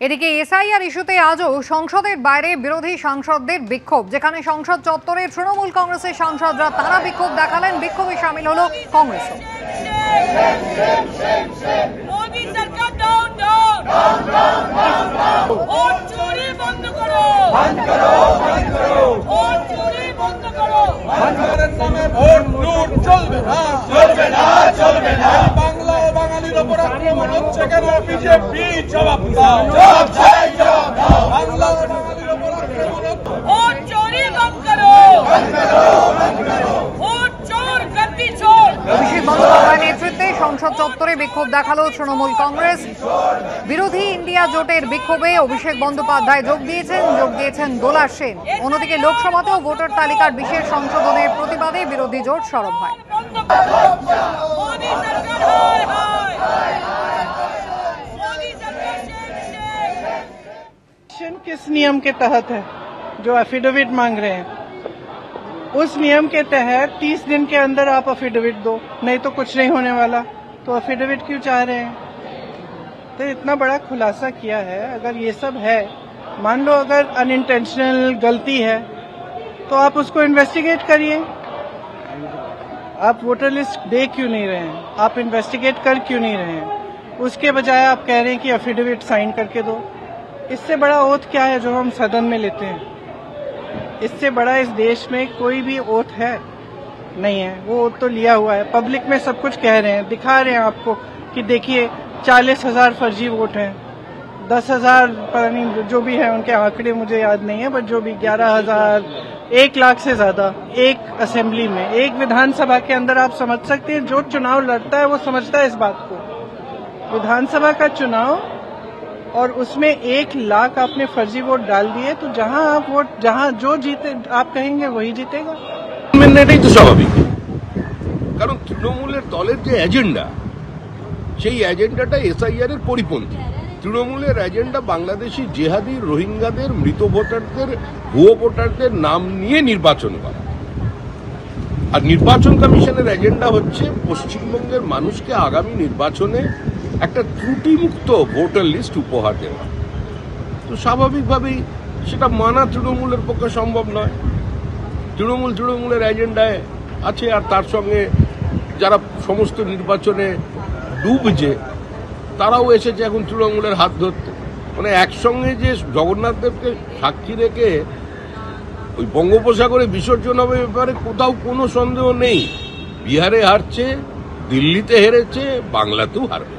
এদিকে এসআইআর ইস্যুতে আজও সংসদের বাইরে বিরোধী সাংসদদের বিক্ষোভ, যেখানে সংসদ চত্বরে তৃণমূল কংগ্রেসের সাংসদরা তারা বিক্ষোভ দেখালেন। বিক্ষোভে সামিল হলো কংগ্রেসও। বাংলা ও বাঙালির ওপর আক্রমণ হচ্ছে কেন? বিজেপি জবাব দাও। বাংলা ও বাঙালির ওপর আক্রমণ অভিষেক বন্দ্যোপাধ্যায়ের নেতৃত্বে সংসদ চত্বরে বিক্ষোভ দেখালো তৃণমূল কংগ্রেস। বিরোধী ইন্ডিয়া জোটের বিক্ষোভে অভিষেক বন্দ্যোপাধ্যায় যোগ দিয়েছেন দোলা সেন। অন্যদিকে লোকসভাতেও ভোটার তালিকার বিশেষ সংশোধনের প্রতিবাদে বিরোধী জোট সরব হয়। किस नियम के तहत है जो एफिडेविट मांग रहे हैं? उस नियम के तहत 30 दिन के अंदर आप एफिडेविट दो, नहीं तो कुछ नहीं होने वाला। तो एफिडेविट क्यों चाह रहे हैं? तो इतना बड़ा खुलासा किया है। अगर ये सब है, मान लो अगर अनइंटेंशनल गलती है तो आप उसको इन्वेस्टिगेट करिए। आप वोटर लिस्ट दे क्यों नहीं रहे हैं? आप इन्वेस्टिगेट कर क्यों नहीं रहे हैं? उसके बजाय आप कह रहे हैं कि एफिडेविट साइन करके दो। इससे बड़ा ओथ क्या है जो हम सदन में लेते हैं? इससे बड़ा इस देश में कोई भी ओथ है नहीं है। वो ओथ तो लिया हुआ है, पब्लिक में सब कुछ कह रहे हैं, दिखा रहे हैं आपको कि देखिए 40,000 फर्जी वोट हैं, 10,000 पता नहीं जो भी है, उनके आंकड़े मुझे याद नहीं है, बट जो भी 11,000 1 लाख से ज्यादा एक असेंबली में, एक विधानसभा के अंदर। आप समझ सकते हैं जो चुनाव लड़ता है वो समझता है इस बात को। विधानसभा का चुनाव और उसमें 1 लाख आपने फर्जी वोट डाल दिए, तो जहां आप वोट जहां जो जीते आप कहेंगे वही जीतेगा। এটাই তো স্বাভাবিক, কারণ তৃণমূলের দলের যে এজেন্ডা, সেই এজেন্ডাটা এসআইআর এর পরিপন্থী। তৃণমূলের এজেন্ডা বাংলাদেশি জেহাদি রোহিঙ্গাদের, মৃত ভোটারদের, ভুয়ো ভোটারদের নাম নিয়ে নির্বাচন করা। আর নির্বাচন কমিশনের এজেন্ডা হচ্ছে পশ্চিমবঙ্গের মানুষকে আগামী নির্বাচনে একটা ত্রুটিমুক্ত ভোটার লিস্ট উপহার দেওয়া। তো স্বাভাবিকভাবেই সেটা মানা তৃণমূলের পক্ষে সম্ভব নয়। তৃণমূলের এজেন্ডায় আছে, আর তার সঙ্গে যারা সমস্ত নির্বাচনে ডুবছে তারাও এসেছে এখন তৃণমূলের হাত ধরতে। মানে একসঙ্গে যে জগন্নাথ দেবকে সাক্ষী রেখে ওই বঙ্গোপসাগরে বিসর্জন হবে ব্যাপারে কোথাও কোনো সন্দেহ নেই। বিহারে হারছে, দিল্লিতে হেরেছে, বাংলাতেও হারবে।